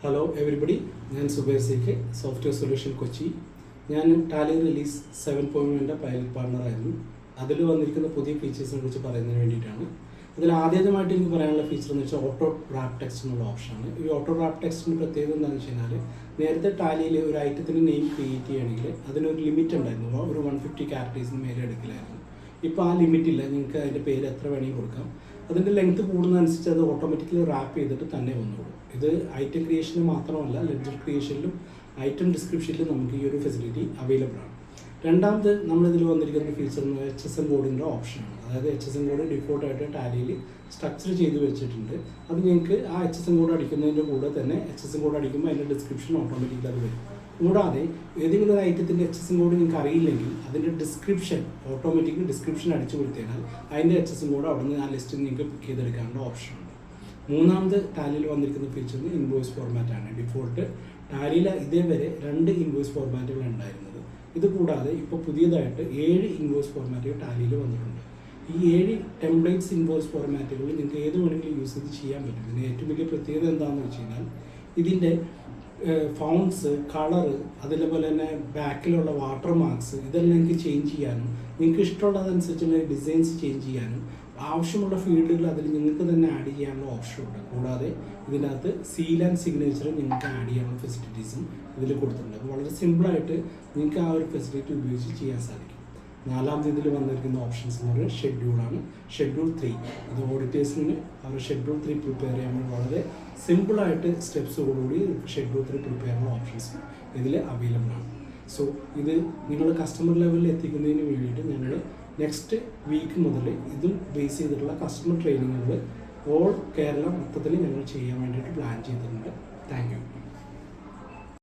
Hello everybody, ഞാൻ സുബൈർ സിക്ക് software solution Kochi. ഞാൻ ടാലി റിലീസ് 7.1 പൈലറ്റ് പാർട്ണറായിരുന്നു. അതിൽ വന്നിരിക്കുന്ന പുതിയ ഫീച്ചേഴ്സിനെ കുറിച്ച് പറയുന്നതിന് വേണ്ടിയിട്ടാണ്. അതിൽ ആദ്യമായിട്ട് എനിക്ക് പറയാനുള്ള ഫീച്ചർ എന്ന് വെച്ചാൽ ഓട്ടോ റാപ്പ് ടെക്സ്റ്റ് എന്നുള്ള ഓപ്ഷനാണ്. ഈ ഓട്ടോ റാപ്പ് ടെക്സ്റ്റിൻ്റെ പ്രത്യേകത എന്താണെന്ന് വെച്ച് കഴിഞ്ഞാൽ, നേരത്തെ ടാലിയിൽ ഒരു ഐറ്റത്തിന് നെയിം ക്രിയേറ്റ് ചെയ്യുകയാണെങ്കിൽ അതിനൊരു ലിമിറ്റ് ഉണ്ടായിരുന്നു, ഒരു 150 ക്യാരക്ടേഴ്സിന് മേലെ എടുക്കലായിരുന്നു. ഇപ്പോൾ ആ ലിമിറ്റ് ഇല്ല, നിങ്ങൾക്ക് അതിൻ്റെ പേര് എത്ര വേണമെങ്കിൽ കൊടുക്കാം. അതിൻ്റെ ലെങ്ത് കൂടുന്നതനുസരിച്ച് അത് ഓട്ടോമാറ്റിക്കലി റാപ്പ് ചെയ്തിട്ട് തന്നെ വന്നോളും. ഇത് ഐറ്റം ക്രിയേഷന് മാത്രമല്ല, ലെഡ്ജർ ക്രിയേഷനിലും ഐറ്റം ഡിസ്ക്രിപ്ഷനിലും നമുക്ക് ഈ ഒരു ഫെസിലിറ്റി അവൈലബിൾ ആണ്. രണ്ടാമത് നമ്മളിതിൽ വന്നിരിക്കുന്ന ഫീച്ചർ എന്ന് പറഞ്ഞാൽ HSM കോഡിൻ്റെ ഓപ്ഷനാണ്. അതായത് HSM കോഡ് ഡിഫോൾട്ടായിട്ട് ടാലിയിൽ സ്ട്രക്ചർ ചെയ്ത് വെച്ചിട്ടുണ്ട്. അത് നിങ്ങൾക്ക് ആ HSM കോഡ് അടിക്കുന്നതിൻ്റെ കൂടെ തന്നെ HSM കോഡ് അടിക്കുമ്പോൾ അതിൻ്റെ ഡിസ്ക്രിപ്ഷൻ ഓട്ടോമാറ്റിക്കലി അത് വരും. കൂടാതെ ഏതെങ്കിലും ഒരു ഐറ്റത്തിൻ്റെ HSM കോഡ് നിങ്ങൾക്ക് അറിയില്ലെങ്കിൽ അതിൻ്റെ ഡിസ്ക്രിപ്ഷൻ ഓട്ടോമാറ്റിക്കലി ഡിസ്ക്രിപ്ഷൻ അടിച്ചു കൊടുത്തുകഴിഞ്ഞാൽ അതിൻ്റെ HSM കോഡ് അവിടെ നിന്ന് ആ ലിസ്റ്റിൽ നിങ്ങൾക്ക് പിക്ക് ചെയ്തെടുക്കാനുള്ള ഓപ്ഷനുണ്ട്. മൂന്നാമത് ടാലിയിൽ വന്നിരിക്കുന്ന ഫീച്ചർ ഇൻവോയ്സ് ഫോർമാറ്റാണ്. ഡിഫോൾട്ട് ടാലിയിൽ ഇതേവരെ 2 ഇൻവോയ്സ് ഫോർമാറ്റുകൾ ഉണ്ടായിരുന്നത്. ഇത് കൂടാതെ ഇപ്പോൾ പുതിയതായിട്ട് 7 ഇൻവോയ്സ് ഫോർമാറ്റുകൾ ടാലിയിൽ വന്നിട്ടുണ്ട്. ഈ 7 ടെംപ്ലേറ്റ്സ് ഇൻവോയ്സ് ഫോർമാറ്റുകൾ നിങ്ങൾക്ക് ഏത് വേണമെങ്കിലും യൂസ് ചെയ്ത് ചെയ്യാൻ പറ്റും. ഇതിന് ഏറ്റവും വലിയ പ്രത്യേകത എന്താണെന്ന് വെച്ച് കഴിഞ്ഞാൽ, ഇതിൻ്റെ ഫോണ്ട്സ്, കളറ്, അതേപോലെ തന്നെ ബാക്കിലുള്ള വാട്ടർ മാർക്സ് ഇതെല്ലാം നിങ്ങൾക്ക് ചേഞ്ച് ചെയ്യാനും നിങ്ങൾക്ക് ഇഷ്ടമുള്ളതനുസരിച്ചുള്ള ഡിസൈൻസ് ചേഞ്ച് ചെയ്യാനും ആവശ്യമുള്ള ഫീൽഡുകൾ അതിൽ നിങ്ങൾക്ക് തന്നെ ആഡ് ചെയ്യാനുള്ള ഓപ്ഷനുണ്ട്. കൂടാതെ ഇതിനകത്ത് സീൽ ആൻഡ് സിഗ്നേച്ചർ നിങ്ങൾക്ക് ആഡ് ചെയ്യാനുള്ള ഫെസിലിറ്റീസും ഇതിൽ കൊടുത്തിട്ടുണ്ട്. അപ്പോൾ വളരെ സിമ്പിളായിട്ട് നിങ്ങൾക്ക് ആ ഒരു ഫെസിലിറ്റി ഉപയോഗിച്ച് ചെയ്യാൻ സാധിക്കും. നാലാമത് ഇതിൽ വന്നിരിക്കുന്ന ഓപ്ഷൻസ് എന്ന് പറയുന്നത് ഷെഡ്യൂളാണ്. ഷെഡ്യൂൾ 3 ഇത് ഓഡിറ്റേഴ്സിന് അവർ ഷെഡ്യൂൾ 3 പ്രിപ്പയർ ചെയ്യാൻ വേണ്ടി വളരെ സിമ്പിളായിട്ട് സ്റ്റെപ്സോടുകൂടി ഷെഡ്യൂൾ 3 പ്രിപ്പയർ ചെയ്യുന്ന ഓപ്ഷൻസ് ഇതിൽ അവൈലബിൾ ആണ്. സോ ഇത് നിങ്ങൾ കസ്റ്റമർ ലെവലിൽ എത്തിക്കുന്നതിന് വേണ്ടിയിട്ട് ഞങ്ങൾ നെക്സ്റ്റ് വീക്ക് മുതൽ ഇതും ബേസ് ചെയ്തിട്ടുള്ള കസ്റ്റമർ ട്രെയിനിങ്ങുകൾ ഓൾ കേരള മൊത്തത്തിൽ ഞങ്ങൾ ചെയ്യാൻ വേണ്ടിയിട്ട് പ്ലാൻ ചെയ്തിട്ടുണ്ട്. Thank you.